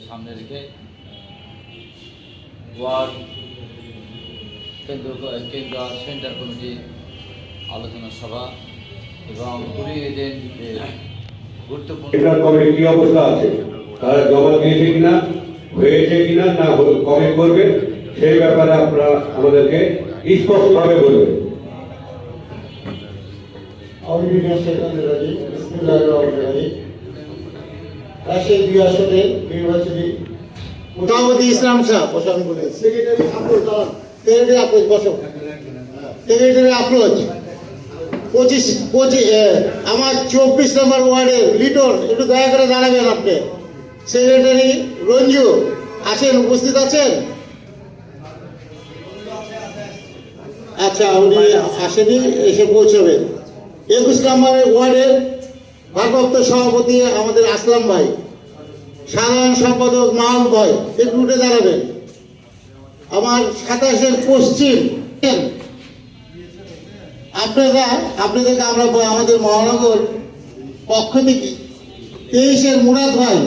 সামনে রেখে ওয়ার্ড কেন্দ্র সেন্টার কমিটি আলোচনা সভা এবং পুরী এজেন্ট গুরুত্বপূর্ণ কমিটি কি অবস্থা আছে, তারা জমা দিয়েছে কিনা, হয়েছে কিনা, না কবে করবে, সেই ব্যাপারে আপনারা আমাদেরকে স্পষ্টভাবে বলবেন। মোটামুটি ইসলাম শাহ প্রশাসন বলে সেক্রেটারি আপ্রোচ বসো সেক্রেটারি আপ্রোচ 25 আমার 24 নম্বর ওয়ার্ডের লিটন একটু দয়া করে দাঁড়াবেন আপনি। সেক্রেটারি রঞ্জু আছেন, উপস্থিত আছেন? আচ্ছা, উনি আসেনি, এসে পৌঁছবেন। 21 নম্বর ওয়ার্ডের ভারপ্রাপ্ত সভাপতি আমাদের আসলাম ভাই, সাধারণ সম্পাদক মাহমুদ ভাই একটু উঠে দাঁড়াবেন। আমার 27-এর পশ্চিম আপনাদেরকে আমরা আমাদের মহানগর পক্ষ থেকে 23-এর মুরাদ ভাই।